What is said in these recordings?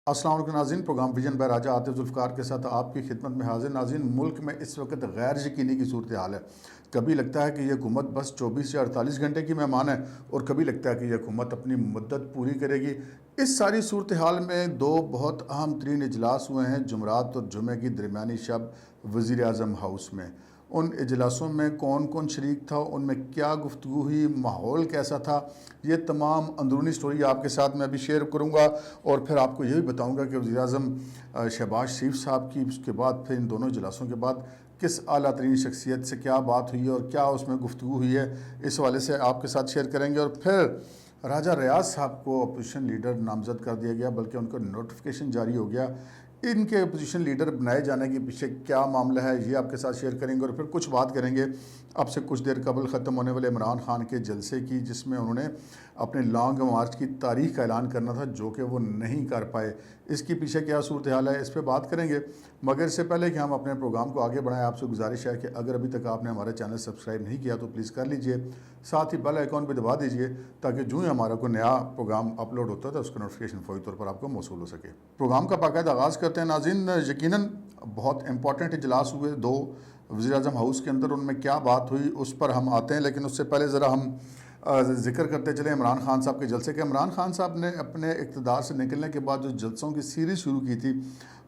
السلام علیکم ناظرین، پروگرام ویژن بائی راجہ عاطف ذوالفقار کے ساتھ آپ کی خدمت میں حاضر۔ ناظرین، ملک میں اس وقت غیر یقینی کی صورتحال ہے۔ کبھی لگتا ہے کہ یہ حکومت بس 24 یا 48 گھنٹے کی مہمان ہے، اور کبھی لگتا ہے کہ یہ حکومت اپنی مدت پوری کرے گی۔ اس ساری صورتحال میں دو بہت اہم ترین اجلاس ہوئے ہیں جمعرات اور جمعے کی درمیانی شب وزیر اعظم ہاؤس میں۔ ان اجلاسوں میں کون کون شریک تھا، ان میں کیا گفتگو ہوئی، ماحول کیسا تھا، یہ تمام اندرونی سٹوری آپ کے ساتھ میں ابھی شیئر کروں گا، اور پھر آپ کو یہ بھی بتاؤں گا کہ وزیر اعظم شہباز شریف صاحب کی اس کے بعد پھر ان دونوں اجلاسوں کے بعد کس اعلیٰ ترین شخصیت سے کیا بات ہوئی ہے اور کیا اس میں گفتگو ہوئی ہے، اس حوالے سے آپ کے ساتھ شیئر کریں گے۔ اور پھر راجہ ریاض صاحب کو اپوزیشن لیڈر نامزد کر دیا گیا، بلکہ ان کا نوٹیفیکیشن جاری ہو گیا۔ ان کے اپوزیشن لیڈر بنائے جانے کے پیچھے کیا معاملہ ہے، یہ آپ کے ساتھ شیئر کریں گے، اور پھر کچھ بات کریں گے اب سے کچھ دیر قبل ختم ہونے والے عمران خان کے جلسے کی، جس میں انہوں نے اپنے لانگ مارچ کی تاریخ کا اعلان کرنا تھا، جو کہ وہ نہیں کر پائے۔ اس کے پیچھے کیا صورتحال ہے، اس پہ بات کریں گے۔ مگر اس سے پہلے کہ ہم اپنے پروگرام کو آگے بڑھائیں، آپ سے گزارش ہے کہ اگر ابھی تک آپ نے ہمارا چینل سبسکرائب نہیں کیا تو پلیز کر لیجئے، ساتھ ہی بیل آئیکن بھی دبا دیجئے تاکہ جو ہی ہمارا کوئی نیا پروگرام اپلوڈ ہوتا ہے تو اس کا نوٹیفیکیشن فوری طور پر آپ کو موصول ہو سکے۔ پروگرام کا باقاعدہ آغاز کرتے ہیں ناظرین۔ یقیناً بہت امپورٹنٹ اجلاس ہوئے دو وزیر اعظم ہاؤس کے اندر، ان میں کیا بات ہوئی اس پر ہم آتے ہیں، لیکن اس سے پہلے ذرا ہم ذکر کرتے چلیں عمران خان صاحب کے جلسے کے۔ عمران خان صاحب نے اپنے اقتدار سے نکلنے کے بعد جو جلسوں کی سیریز شروع کی تھی،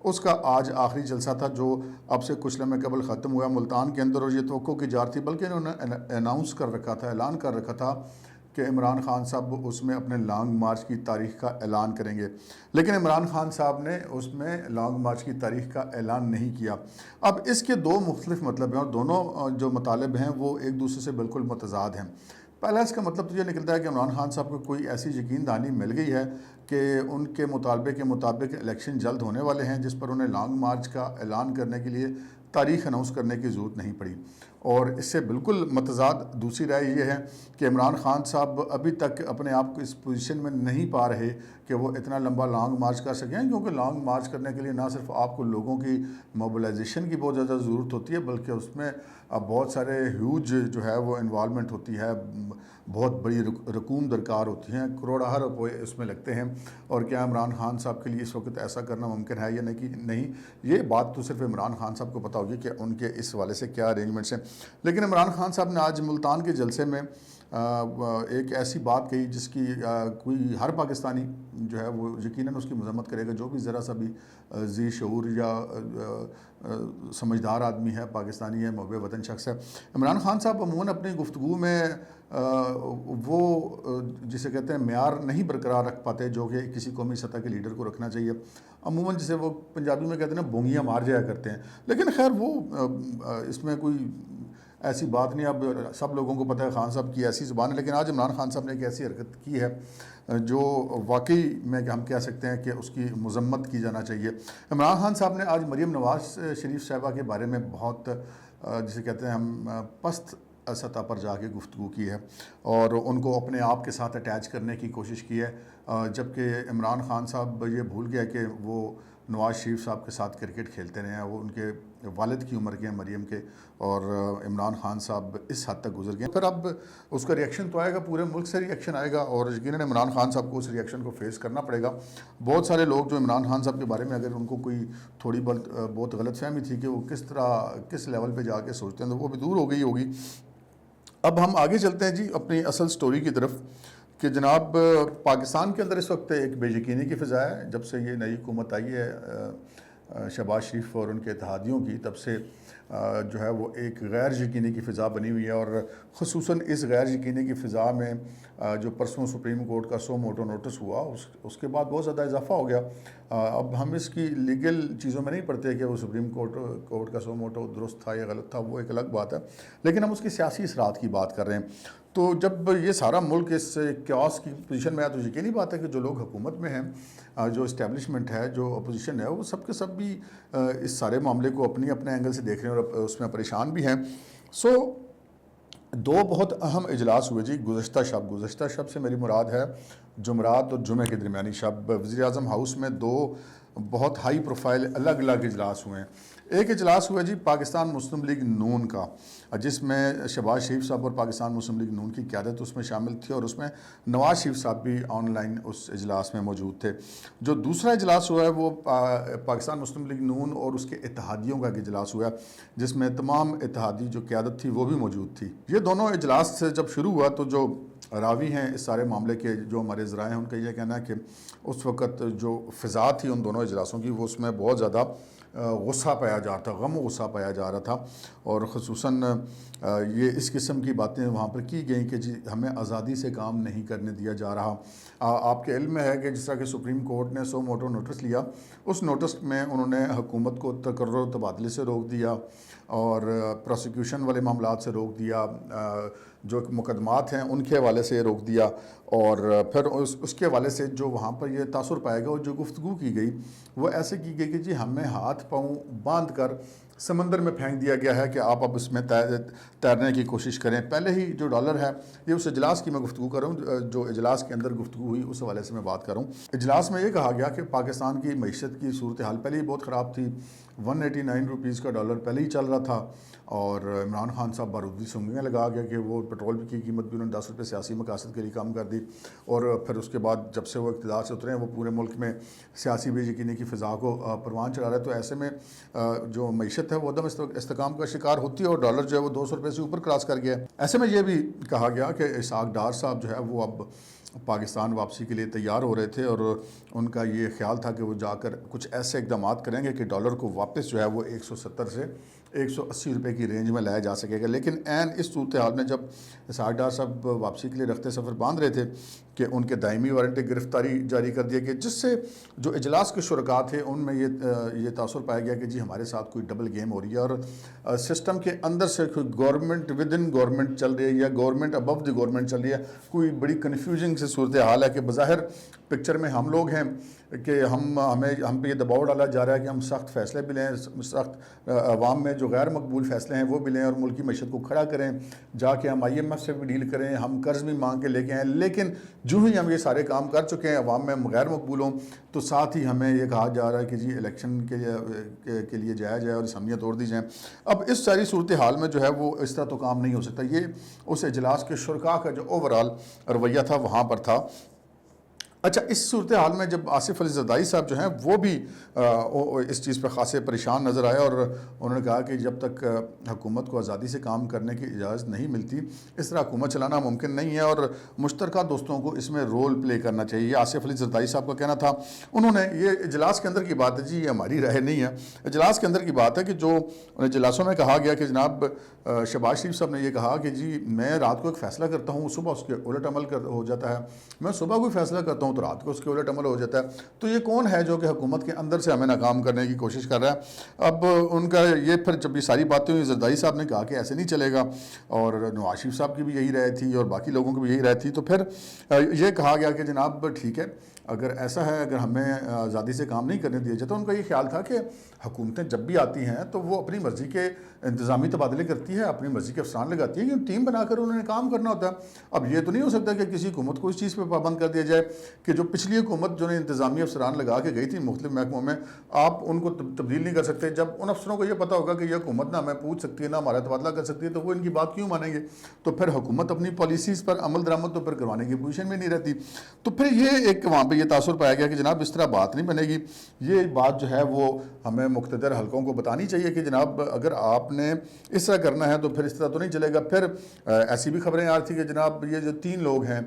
اس کا آج آخری جلسہ تھا جو اب سے کچھ لمحے قبل ختم ہوا ملتان کے اندر، اور یہ توقع کی جا رہی تھی، بلکہ انہوں نے اناؤنس کر رکھا تھا، اعلان کر رکھا تھا کہ عمران خان صاحب اس میں اپنے لانگ مارچ کی تاریخ کا اعلان کریں گے، لیکن عمران خان صاحب نے اس میں لانگ مارچ کی تاریخ کا اعلان نہیں کیا۔ اب اس کے دو مختلف مطلب ہیں، اور دونوں جو مطالب ہیں وہ ایک دوسرے سے بالکل متضاد ہیں۔ پہلا اس کا مطلب تو یہ نکلتا ہے کہ عمران خان صاحب کو کوئی ایسی یقین دہانی مل گئی ہے کہ ان کے مطالبے کے مطابق الیکشن جلد ہونے والے ہیں، جس پر انہیں لانگ مارچ کا اعلان کرنے کے لیے تاریخ اناؤنس کرنے کی ضرورت نہیں پڑی۔ اور اس سے بالکل متضاد دوسری رائے یہ ہے کہ عمران خان صاحب ابھی تک اپنے آپ کو اس پوزیشن میں نہیں پا رہے کہ وہ اتنا لمبا لانگ مارچ کر سکیں، کیونکہ لانگ مارچ کرنے کے لیے نہ صرف آپ کو لوگوں کی موبلائزیشن کی بہت زیادہ ضرورت ہوتی ہے، بلکہ اس میں بہت سارے ہیوج جو ہے وہ انوالومنٹ ہوتی ہے، بہت بڑی رقوم درکار ہوتی ہیں، کروڑہ روپے اس میں لگتے ہیں۔ اور کیا عمران خان صاحب کے لیے اس وقت ایسا کرنا ممکن ہے یا نہیں، یہ بات تو صرف عمران خان صاحب کو پتہ ہوگی کہ ان کے اس حوالے سے کیا ارینجمنٹس ہیں۔ لیکن عمران خان صاحب نے آج ملتان کے جلسے میں ایک ایسی بات کہی جس کی کوئی ہر پاکستانی جو ہے وہ یقیناً اس کی مذمت کرے گا، جو بھی ذرا سا بھی ذی شعور یا سمجھدار آدمی ہے، پاکستانی ہے، محب وطن شخص ہے۔ عمران خان صاحب عموماً اپنی گفتگو میں وہ جسے کہتے ہیں معیار نہیں برقرار رکھ پاتے جو کہ کسی قومی سطح کے لیڈر کو رکھنا چاہیے۔ عموماً جسے وہ پنجابی میں کہتے ہیں نا، بونگیاں مار جایا کرتے ہیں، لیکن خیر وہ اس میں کوئی ایسی بات نہیں۔ اب سب لوگوں کو پتہ ہے خان صاحب کی ایسی زبان ہے، لیکن آج عمران خان صاحب نے ایک ایسی حرکت کی ہے جو واقعی میں ہم کہہ سکتے ہیں کہ اس کی مذمت کی جانا چاہیے۔ عمران خان صاحب نے آج مریم نواز شریف صاحبہ کے بارے میں بہت جسے کہتے ہیں ہم پست سطح پر جا کے گفتگو کی ہے، اور ان کو اپنے آپ کے ساتھ اٹیچ کرنے کی کوشش کی ہے، جبکہ عمران خان صاحب یہ بھول گیا کہ وہ نواز شریف صاحب کے ساتھ کرکٹ کھیلتے رہے ہیں۔ وہ ان کے والد کی عمر کے ہیں مریم کے، اور عمران خان صاحب اس حد تک گزر گئے۔ پھر اب اس کا ریئیکشن تو آئے گا، پورے ملک سے ریئیکشن آئے گا، اور یقیناً عمران خان صاحب کو اس ریئیکشن کو فیس کرنا پڑے گا۔ بہت سارے لوگ جو عمران خان صاحب کے بارے میں اگر ان کو کوئی تھوڑی بہت غلط فہمی تھی کہ وہ کس لیول پہ جا کے سوچتے ہیں، تو وہ بھی دور ہو گئی ہوگی۔ اب ہم آگے چلتے ہیں جی اپنی اصل سٹوری کی طرف، کہ جناب پاکستان کے اندر اس وقت ایک بے یقینی کی فضا ہے۔ جب سے یہ نئی حکومت آئی ہے شہباز شریف اور ان کے اتحادیوں کی، تب سے جو ہے وہ ایک غیر یقینی کی فضا بنی ہوئی ہے، اور خصوصاً اس غیر یقینی کی فضا میں جو پرسوں سپریم کورٹ کا سو موٹو نوٹس ہوا، اس کے بعد بہت زیادہ اضافہ ہو گیا۔ اب ہم اس کی لیگل چیزوں میں نہیں پڑھتے کہ وہ سپریم کورٹ کا سو موٹو درست تھا یا غلط تھا، وہ ایک الگ بات ہے، لیکن ہم اس کی سیاسی اثرات کی بات کر رہے ہیں۔ تو جب یہ سارا ملک اس کیوس کی پوزیشن میں ہے، تو یقینی بات ہے کہ جو لوگ حکومت میں ہیں، جو اسٹیبلشمنٹ ہے، جو اپوزیشن ہے، وہ سب کے سب بھی اس سارے معاملے کو اپنے اینگل سے دیکھ رہے ہیں اور اس میں پریشان بھی ہیں۔ دو بہت اہم اجلاس ہوئے جی گزشتہ شب سے میری مراد ہے جمعرات اور جمعے کے درمیانی شب۔ وزیر اعظم ہاؤس میں دو بہت ہائی پروفائل الگ الگ اجلاس ہوئے ہیں۔ ایک اجلاس ہوا جی پاکستان مسلم لیگ نون کا، جس میں شہباز شریف صاحب اور پاکستان مسلم لیگ نون کی قیادت اس میں شامل تھی، اور اس میں نواز شریف صاحب بھی آن لائن اس اجلاس میں موجود تھے۔ جو دوسرا اجلاس ہوا ہے وہ پاکستان مسلم لیگ نون اور اس کے اتحادیوں کا ایک اجلاس ہوا ہے، جس میں تمام اتحادی جو قیادت تھی وہ بھی موجود تھی۔ یہ دونوں اجلاس سے جب شروع ہوا تو جو راوی ہیں اس سارے معاملے کے، جو ہمارے ذرائع ہیں، ان کا یہ کہنا ہے کہ اس وقت جو فضا تھی ان دونوں اجلاسوں کی، وہ اس میں بہت زیادہ غصہ پایا جا رہا تھا، غم و غصہ پایا جا رہا تھا، اور خصوصاً یہ اس قسم کی باتیں وہاں پر کی گئیں کہ جی ہمیں آزادی سے کام نہیں کرنے دیا جا رہا۔ آپ کے علم میں ہے کہ جس طرح کہ سپریم کورٹ نے سو موٹو نوٹس لیا، اس نوٹس میں انہوں نے حکومت کو تقرر و تبادلے سے روک دیا، اور پروسیکیوشن والے معاملات سے روک دیا، جو مقدمات ہیں ان کے حوالے سے روک دیا، اور پھر اس کے حوالے سے جو وہاں پر یہ تاثر پائے گا اور جو گفتگو کی گئی وہ ایسے کی گئی کہ جی ہمیں ہاتھ پاؤں باندھ کر سمندر میں پھینک دیا گیا ہے کہ آپ اب اس میں تیرنے کی کوشش کریں۔ پہلے ہی جو ڈالر ہے، یہ اس اجلاس کی میں گفتگو کروں، جو اجلاس کے اندر گفتگو ہوئی اس حوالے سے میں بات کروں۔ اجلاس میں یہ کہا گیا کہ پاکستان کی معیشت کی صورتحال پہلے ہی بہت خراب تھی، 189 روپیز کا ڈالر پہلے ہی چل رہا تھا، اور عمران خان صاحب بارودی سنگیاں لگا گیا کہ وہ پٹرول کی قیمت بھی انہوں نے 10 روپے سیاسی مقاصد کے لیے کم کر دی، اور پھر اس کے بعد جب سے وہ اقتدار سے اترے ہیں وہ پورے ملک میں سیاسی بے یقینی کی فضا کو پروان چڑھا رہا ہے۔ تو ایسے میں جو معیشت ہے وہ عدم استحکام کا شکار ہوتی ہے، اور ڈالر جو ہے وہ 200 روپے سے اوپر کراس کر گیا ہے۔ ایسے میں یہ بھی کہا گیا کہ اسحاق ڈار صاحب جو ہے وہ اب پاکستان واپسی کے لیے تیار ہو رہے تھے، اور ان کا یہ خیال تھا کہ وہ جا کر کچھ ایسے اقدامات کریں گے کہ ڈالر کو واپس جو ہے وہ 170 سے 180 روپے کی رینج میں لایا جا سکے گا۔ لیکن عین اس صورتحال میں جب اسحاق ڈار صاحب واپسی کے لیے رخت سفر باندھ رہے تھے کہ ان کے دائمی وارنٹ گرفتاری جاری کر دیا گیا، جس سے جو اجلاس کے شرکاء تھے ان میں یہ تاثر پایا گیا کہ جی ہمارے ساتھ کوئی ڈبل گیم ہو رہی ہے، اور سسٹم کے اندر سے کوئی گورنمنٹ ود ان گورنمنٹ چل رہی ہے یا گورنمنٹ ابو دی گورنمنٹ چل رہی ہے۔ کوئی بڑی کنفیوژنگ سے صورتحال ہے کہ بظاہر پکچر میں ہم لوگ ہیں کہ ہم پہ یہ دباؤ ڈالا جا رہا ہے کہ ہم سخت فیصلے بھی لیں، سخت عوام میں جو غیر مقبول فیصلے ہیں وہ بھی لیں، اور ملکی معیشت کو کھڑا کریں، جا کے ہم IMF سے بھی ڈیل کریں، ہم قرض بھی مانگ کے لے کے آئیں۔ لیکن جو ہی ہم یہ سارے کام کر چکے ہیں عوام میں غیر مقبول ہوں، تو ساتھ ہی ہمیں یہ کہا جا رہا ہے کہ جی الیکشن کے لیے جایا جائے اور اسمبلیاں توڑ دی جائیں۔ اب اس ساری صورتحال میں جو ہے وہ اس طرح تو کام نہیں ہو سکتا۔ یہ اس اجلاس کے شرکاء کا جو اوورال رویہ تھا وہاں پر تھا۔ اچھا، اس صورتحال میں جب آصف علی زرداری صاحب جو ہیں وہ بھی اس چیز پہ خاصے پریشان نظر آئے، اور انہوں نے کہا کہ جب تک حکومت کو آزادی سے کام کرنے کی اجازت نہیں ملتی اس طرح حکومت چلانا ممکن نہیں ہے، اور مشترکہ دوستوں کو اس میں رول پلے کرنا چاہیے۔ یہ آصف علی زرداری صاحب کا کہنا تھا۔ انہوں نے یہ اجلاس کے اندر کی بات ہے جی، یہ ہماری رائے نہیں ہے، اجلاس کے اندر کی بات ہے کہ جو اجلاسوں میں کہا گیا کہ جناب شہباز شریف صاحب نے یہ کہا کہ جی میں رات کو ایک فیصلہ کرتا ہوں، صبح اس کے الٹ عمل ہو جاتا ہے، میں صبح کوئی فیصلہ کرتا ہوں تو رات کو اس کے الٹ عمل ہو جاتا ہے، تو یہ کون ہے جو کہ حکومت کے اندر سے ہمیں ناکام کرنے کی کوشش کر رہا ہے؟ اب ان کا یہ پھر جب یہ ساری باتیں ہوئی، زرداری صاحب نے کہا کہ ایسے نہیں چلے گا، اور نواز شریف صاحب کی بھی یہی رائے تھی اور باقی لوگوں کی بھی یہی رائے تھی، تو پھر یہ کہا گیا کہ جناب ٹھیک ہے، اگر ایسا ہے، اگر ہمیں آزادی سے کام نہیں کرنے دیا جاتا۔ ان کا یہ خیال تھا کہ حکومتیں جب بھی آتی ہیں تو وہ اپنی مرضی کے انتظامی تبادلے کرتی ہے، اپنی مرضی کے افسران لگاتی ہے، کیونکہ ٹیم بنا کر انہوں نے کام کرنا ہوتا ہے۔ اب یہ تو نہیں ہو سکتا کہ کسی حکومت کو اس چیز پہ پابند کر دیا جائے کہ جو پچھلی حکومت جو نے انتظامی افسران لگا کے گئی تھی مختلف محکموں میں، آپ ان کو تبدیل نہیں کر سکتے۔ جب ان افسروں کو یہ پتہ ہوگا کہ یہ حکومت نہ ہمیں پوچھ سکتی ہے نہ ہمارا تبادلہ کر سکتی ہے، تو وہ ان کی بات کیوں مانیں گے؟ تو پھر حکومت اپنی پالیسیز پر عمل درآمد تو پھر کروانے کی پوزیشن میں نہیں رہتی۔ تو پھر یہ ایک وہاں پہ یہ تاثر پایا گیا کہ جناب اس طرح بات نہیں بنے گی، یہ بات جو ہے وہ ہمیں مقتدر حلقوں کو بتانی چاہیے کہ جناب اگر آپ نے اس طرح کرنا ہے تو پھر اس طرح تو نہیں چلے گا۔ پھر ایسی بھی خبریں آ رہی تھیں کہ جناب یہ جو 3 لوگ ہیں،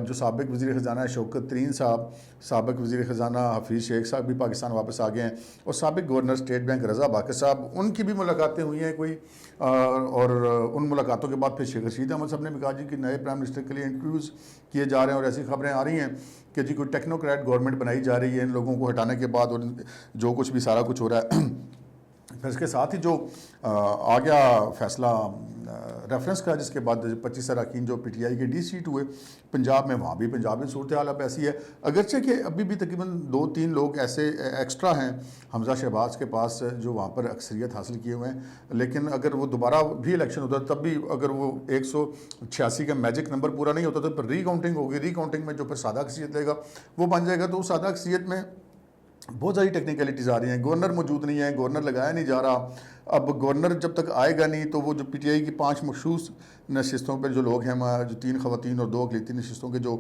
جو سابق وزیر خزانہ شوکت ترین صاحب، سابق وزیر خزانہ حفیظ شیخ صاحب بھی پاکستان واپس آ گئے ہیں، اور سابق گورنر اسٹیٹ بینک رضا باقر صاحب، ان کی بھی ملاقاتیں ہوئی ہیں کوئی، اور ان ملاقاتوں کے بعد پھر شیخ رشید احمد صاحب نے بھی کہا جی کہ نئے پرائم منسٹر کے لیے انٹرویوز کیے جا رہے ہیں، اور ایسی خبریں آ رہی ہیں کہ جی کوئی ٹیکنوکریٹ گورنمنٹ بنائی جا رہی ہے ان لوگوں کو ہٹانے کے بعد، اور جو کچھ بھی سارا کچھ ہو رہا ہے۔ پھر اس کے ساتھ ہی جو آ گیا فیصلہ ریفرنس کا، جس کے بعد 25 اراکین جو PTI کے ڈی سیٹ ہوئے پنجاب میں، وہاں بھی پنجاب میں صورتحال اب ایسی ہے، اگرچہ کہ ابھی بھی تقریباً 2-3 لوگ ایسے ایکسٹرا ہیں حمزہ شہباز کے پاس جو وہاں پر اکثریت حاصل کیے ہوئے ہیں، لیکن اگر وہ دوبارہ بھی الیکشن ہوتا تب بھی اگر وہ 186 کا میجک نمبر پورا نہیں ہوتا تو پھر ری کاؤنٹنگ ہوگی، ری کاؤنٹنگ میں جو پھر سادہ اکثریت لے گا وہ بن جائے گا۔ تو اس سادہ اکثریت میں بہت ساری ٹیکنیکلٹیز آ رہی ہیں. گورنر موجود نہیں ہے, گورنر لگایا نہیں جا رہا. اب گورنر جب تک آئے گا نہیں تو وہ جو پی ٹی آئی کی 5 مخصوص نشستوں پہ جو لوگ ہیں, جو 3 خواتین اور 2 اقلیتی نشستوں کے جو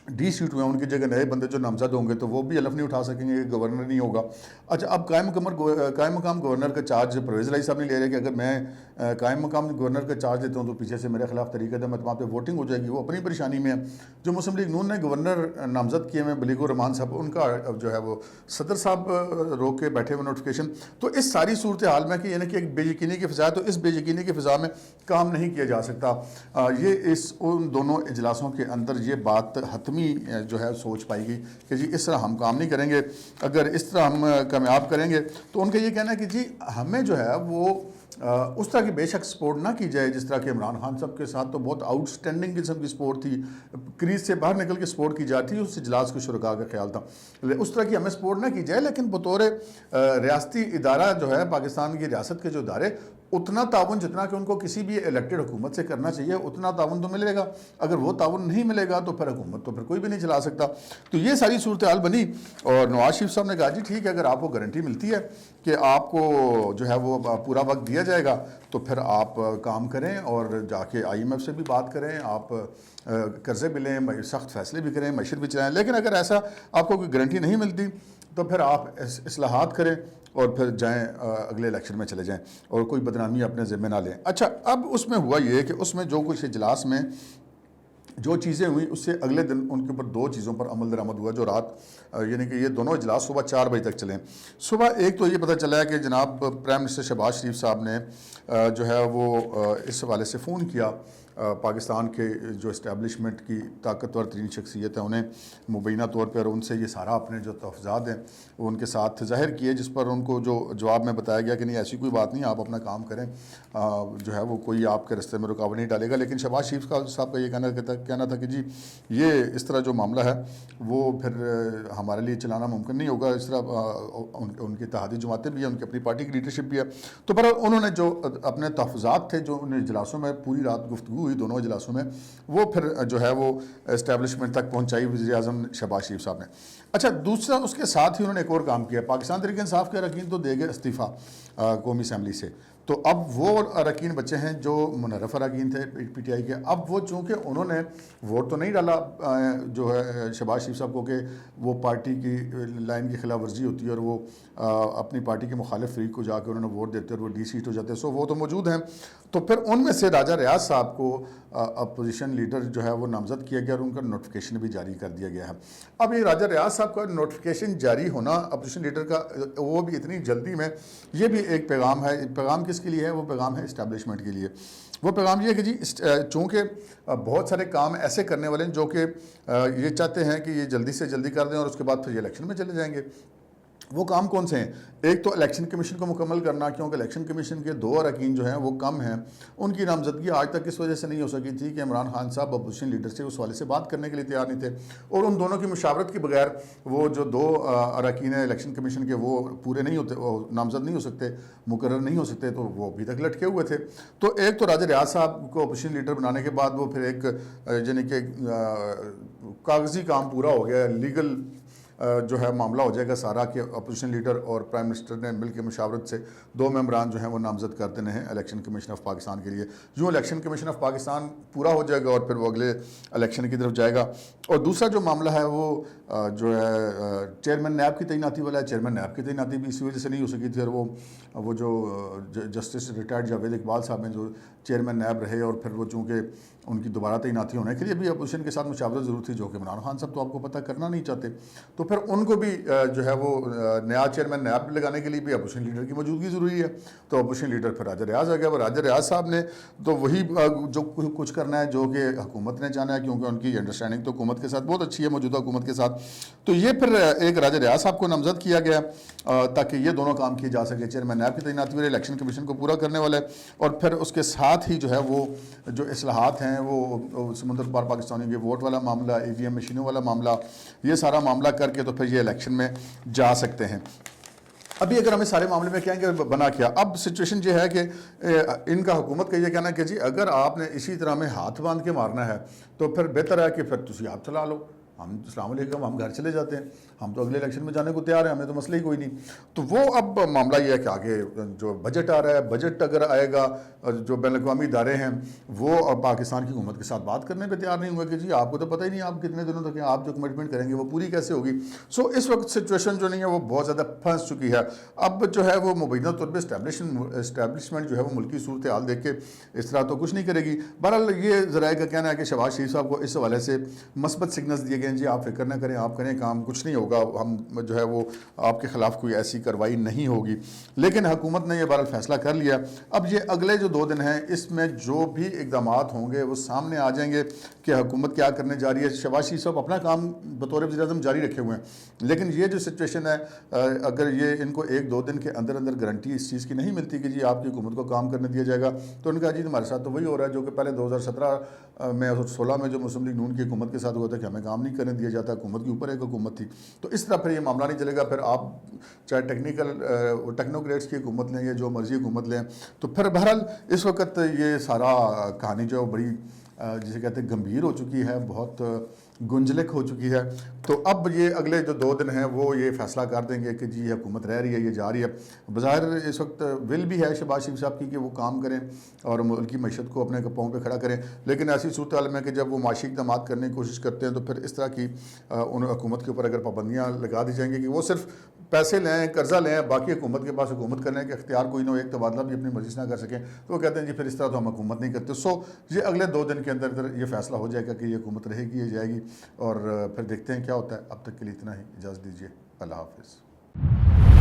ڈی سیٹ ہوئے ہیں, ان کی جگہ نئے بندے جو نامزد ہوں گے تو وہ بھی حلف نہیں اٹھا سکیں گے کہ گورنر نہیں ہوگا. اچھا, اب قائم مقام گورنر کا چارج پرویز الہی صاحب نے لے رہے کہ اگر میں قائم مقام گورنر کا چارج دیتا ہوں تو پیچھے سے میرے خلاف طریقہ ہے, وہاں پہ ووٹنگ ہو جائے گی. وہ اپنی پریشانی میں ہے. جو مسلم لیگ نون نے گورنر نامزد کیے ہیں بلیغ الرحمان صاحب, ان کا جو ہے وہ صدر صاحب روک کے بیٹھے ہوئے نوٹیفیکیشن. تو اس ساری صورتحال میں کہ یعنی کہ ایک بے یقینی کی فضا ہے, تو اس بے یقینی کی فضا میں کام نہیں کیا جا سکتا. یہ ان دونوں اجلاسوں کے اندر یہ بات حتمی جو ہے سوچ پائی گئی کہ جی اس طرح ہم کام نہیں کریں گے. اگر اس طرح ہم کامیاب کریں گے تو ان کا یہ کہنا ہے کہ جی ہمیں جو ہے وہ اس طرح کی بے شک سپورٹ نہ کی جائے جس طرح کہ عمران خان صاحب کے ساتھ تو بہت آؤٹ سٹینڈنگ قسم کی سپورٹ تھی, کریز سے باہر نکل کے سپورٹ کی جاتی ہے. اس اجلاس کو شرکاء کا خیال تھا اس طرح کی ہمیں سپورٹ نہ کی جائے, لیکن بطور ریاستی ادارہ جو ہے پاکستان کی ریاست کے جو ادارے, اتنا تعاون جتنا کہ ان کو کسی بھی الیکٹڈ حکومت سے کرنا چاہیے اتنا تعاون تو ملے گا. اگر وہ تعاون نہیں ملے گا تو پھر حکومت تو پھر کوئی بھی نہیں چلا سکتا. تو یہ ساری صورتحال بنی اور نواز شریف صاحب نے کہا جی ٹھیک ہے, اگر آپ کو گارنٹی ملتی ہے کہ آپ کو جو ہے وہ پورا وقت دیا جائے گا تو پھر آپ کام کریں اور جا کے آئی ایم ایف سے بھی بات کریں, آپ قرضے بھی لیں, سخت فیصلے بھی کریں, معیشت بھی چلائیں. لیکن اگر ایسا آپ کو کوئی گارنٹی نہیں ملتی تو پھر آپ اصلاحات کریں اور پھر جائیں اگلے الیکشن میں چلے جائیں اور کوئی بدنامی اپنے ذمہ نہ لیں. اچھا, اب اس میں ہوا یہ کہ اس میں جو کچھ اجلاس میں جو چیزیں ہوئیں اس سے اگلے دن ان کے اوپر 2 چیزوں پر عمل درآمد ہوا جو رات یعنی کہ یہ دونوں اجلاس صبح 4 بجے تک چلیں. صبح ایک تو یہ پتہ چلا ہے کہ جناب پرائم منسٹر شہباز شریف صاحب نے جو ہے وہ اس حوالے سے فون کیا پاکستان کے جو اسٹیبلشمنٹ کی طاقتور ترین شخصیت ہیں انہیں مبینہ طور پر, ان سے یہ سارا اپنے جو تحفظات ہیں وہ ان کے ساتھ ظاہر کیے, جس پر ان کو جو جواب میں بتایا گیا کہ نہیں ایسی کوئی بات نہیں, آپ اپنا کام کریں, جو ہے وہ کوئی آپ کے رستے میں رکاوٹ نہیں ڈالے گا. لیکن شہباز شریف صاحب کا یہ کہنا تھا کہ جی یہ اس طرح جو معاملہ ہے وہ پھر ہمارے لیے چلانا ممکن نہیں ہوگا. اس طرح ان کی اتحادی جماعتیں بھی ہیں, ان کی اپنی پارٹی کی لیڈرشپ بھی ہے. تو پر انہوں نے جو اپنے تحفظات تھے جو ان اجلاسوں میں پوری رات گفتگو ہوئی دونوں اجلاسوں میں, وہ پھر جو ہے وہ اسٹیبلشمنٹ تک پہنچائی وزیر اعظم شہباز شریف صاحب نے. اچھا, دوسرا اس کے ساتھ ہی انہوں نے ایک اور کام کیا. پاکستان تحریک انصاف کے اراکین تو دے گئے استعفیٰ قومی اسمبلی سے, تو اب وہ اراکین بچے ہیں جو منحرف اراکین تھے پی ٹی آئی کے. اب وہ چونکہ انہوں نے ووٹ تو نہیں ڈالا جو ہے شہباز شریف صاحب کو کہ وہ پارٹی کی لائن کی خلاف ورزی ہوتی ہے اور وہ اپنی پارٹی کے مخالف فریق کو جا کے انہوں نے ووٹ دیتے اور وہ ڈی سیٹ ہو جاتے ہیں, سو وہ تو موجود ہیں. تو پھر ان میں سے راجہ ریاض صاحب کو اپوزیشن لیڈر جو ہے وہ نامزد کیا گیا اور ان کا نوٹیفیکیشن بھی جاری کر دیا گیا ہے. اب یہ راجہ ریاض صاحب کا نوٹیفیکیشن جاری ہونا اپوزیشن لیڈر کا, وہ بھی اتنی جلدی میں, یہ بھی ایک پیغام ہے. پیغام کس کے لیے ہے؟ وہ پیغام ہے اسٹیبلشمنٹ کے لیے. وہ پیغام یہ ہے کہ جی چونکہ بہت سارے کام ایسے کرنے والے ہیں جو کہ یہ چاہتے ہیں کہ یہ جلدی سے جلدی کر دیں اور اس کے بعد پھر یہ الیکشن میں چلے جائیں گے. وہ کام کون سے ہیں؟ ایک تو الیکشن کمیشن کو مکمل کرنا, کیونکہ الیکشن کمیشن کے 2 اراکین جو ہیں وہ کم ہیں. ان کی نامزدگی آج تک اس وجہ سے نہیں ہو سکی تھی کہ عمران خان صاحب اپوزیشن لیڈر سے اس حوالے سے بات کرنے کے لیے تیار نہیں تھے, اور ان دونوں کی مشاورت کے بغیر وہ جو 2 اراکین ہیں الیکشن کمیشن کے وہ پورے نہیں ہوتے, وہ نامزد نہیں ہو سکتے, مقرر نہیں ہو سکتے, تو وہ ابھی تک لٹکے ہوئے تھے. تو ایک تو راجہ ریاض صاحب کو اپوزیشن لیڈر بنانے کے بعد وہ پھر ایک یعنی کہ کاغذی کام پورا ہو گیا, لیگل جو ہے معاملہ ہو جائے گا سارا کہ اپوزیشن لیڈر اور پرائم منسٹر نے مل کے مشاورت سے 2 ممبران جو ہیں وہ نامزد کر دینے ہیں الیکشن کمیشن آف پاکستان کے لیے. یوں الیکشن کمیشن آف پاکستان پورا ہو جائے گا اور پھر وہ اگلے الیکشن کی طرف جائے گا. اور دوسرا جو معاملہ ہے وہ جو ہے چیئرمین نیب کی تعیناتی والا ہے. چیئرمین نیب کی تعیناتی بھی اسی وجہ سے نہیں ہو سکی تھی, اور وہ جو جسٹس ریٹائرڈ جاوید اقبال صاحب ہیں جو چیئرمین نیب رہے, اور پھر وہ چونکہ ان کی دوبارہ تعیناتی ہونے کے لیے بھی اپوزیشن کے ساتھ مشاورت ضرور تھی, جو کہ عمران خان صاحب تو آپ کو پتہ کرنا نہیں چاہتے. تو پھر ان کو بھی جو ہے وہ نیا چیئرمین نیب لگانے کے لیے بھی اپوزیشن لیڈر کی موجودگی ضروری ہے. تو اپوزیشن لیڈر پھر راجہ ریاض آ گیا. وہ راجہ ریاض صاحب نے تو وہی جو کچھ کرنا ہے جو کہ حکومت نے جانا ہے, کیونکہ ان کی انڈرسٹینڈنگ تو حکومت کے ساتھ بہت اچھی ہے, موجودہ حکومت کے ساتھ. تو یہ پھر ایک راجہ ریاض صاحب کو نامزد کیا گیا تاکہ یہ دونوں کام کیے جا سکے. چیئرمین نیب کی تعیناتی والے الیکشن کمیشن کو پورا کرنے والے, اور پھر اس کے ساتھ ہی جو ہے وہ جو اصلاحات ہیں وہ سمندر پار پاکستانیوں کے ووٹ والا معاملہ, ای وی ایم مشینوں والا معاملہ, یہ سارا معاملہ کر کے تو پھر یہ الیکشن میں جا سکتے ہیں. ابھی اگر ہمیں سارے معاملے میں کہیں کہ بنا کیا, اب سچویشن یہ ہے کہ ان کا حکومت کا یہ کہنا ہے کہ جی اگر آپ نے اسی طرح میں ہاتھ باندھ کے مارنا ہے تو پھر بہتر ہے کہ پھر تسی آپ چلا لو, السلام علیکم ہم گھر چلے جاتے ہیں, ہم تو اگلے الیکشن میں جانے کو تیار ہیں, ہمیں تو مسئلہ ہی کوئی نہیں. تو وہ اب معاملہ یہ ہے کہ آگے جو بجٹ آ رہا ہے, بجٹ اگر آئے گا, جو بین الاقوامی ادارے ہیں وہ پاکستان کی حکومت کے ساتھ بات کرنے پہ تیار نہیں ہوئے کہ جی آپ کو تو پتہ ہی نہیں آپ کتنے دنوں تک ہیں, آپ جو کمٹمنٹ کریں گے وہ پوری کیسے ہوگی. سو اس وقت سچویشن جو نہیں ہے وہ بہت زیادہ پھنس چکی ہے. اب جو ہے وہ مبینہ طور پہ اسٹیبلشمنٹ جو ہے وہ ملکی صورتحال دیکھ کے اس طرح تو کچھ نہیں کرے گی. بہرحال یہ ذرائع کا کہنا ہے کہ شہباز شریف صاحب کو اس حوالے سے مثبت سگنلز دیے گئے ہیں, جی آپ فکر نہ کریں, آپ کریں کام, کچھ نہیں ہوگا, ہم جو ہے وہ آپ کے خلاف کوئی ایسی کارروائی نہیں ہوگی. لیکن حکومت نے یہ بہرحال فیصلہ کر لیا. اب یہ اگلے جو 2 دن ہیں اس میں جو بھی اقدامات ہوں گے وہ سامنے آ جائیں گے کہ حکومت کیا کرنے جا رہی ہے. شہباز شریف صاحب اپنا کام بطور وزیر اعظم جاری رکھے ہوئے ہیں, لیکن یہ جو سچویشن ہے اگر یہ ان کو 1-2 دن کے اندر اندر گارنٹی اس چیز کی نہیں ملتی کہ جی آپ کی حکومت کو کام کرنے دیا جائے گا, تو ان کا جی ہمارے ساتھ تو وہی ہو رہا ہے جو کہ پہلے 2017 میں اور 16 میں جو مسلم لیگ نون کی حکومت کے ساتھ ہوا تھا کہ ہمیں کام نہیں کرنے دیا جاتا, حکومت کے اوپر ایک حکومت تھی. تو اس طرح پھر یہ معاملہ نہیں چلے گا. پھر آپ چاہے ٹیکنوکریٹس کی حکومت لیں یا جو مرضی حکومت لیں, تو پھر بہرحال اس وقت یہ سارا کہانی جو بڑی جسے کہتے ہیں گمبھیر ہو چکی ہے, بہت گنجلک ہو چکی ہے. تو اب یہ اگلے جو 2 دن ہیں وہ یہ فیصلہ کر دیں گے کہ جی یہ حکومت رہ رہی ہے, یہ جا رہی ہے. بظاہر اس وقت ول بھی ہے شہباز شریف صاحب کی کہ وہ کام کریں اور ملک کی معیشت کو اپنے پاؤں پہ کھڑا کریں, لیکن ایسی صورتحال میں کہ جب وہ معاشی اقدامات کرنے کی کوشش کرتے ہیں تو پھر اس طرح کی ان حکومت کے اوپر اگر پابندیاں لگا دی جائیں گی کہ وہ صرف پیسے لیں, قرضہ لیں, باقی حکومت کے پاس حکومت کرنے کے اختیار کوئی نہ ہو, ایک تبادلہ بھی اپنی مرضی سے نہ کر سکیں, تو وہ کہتے ہیں جی پھر اس طرح تو ہم حکومت نہیں کرتے. سو یہ اگلے 2 دن کے اندر یہ فیصلہ ہو جائے گا کہ یہ حکومت رہے گی یا جائے گی, اور پھر دیکھتے ہیں کیا ہوتا ہے. اب تک کے لیے اتنا ہی, اجازت دیجیے, اللہ حافظ.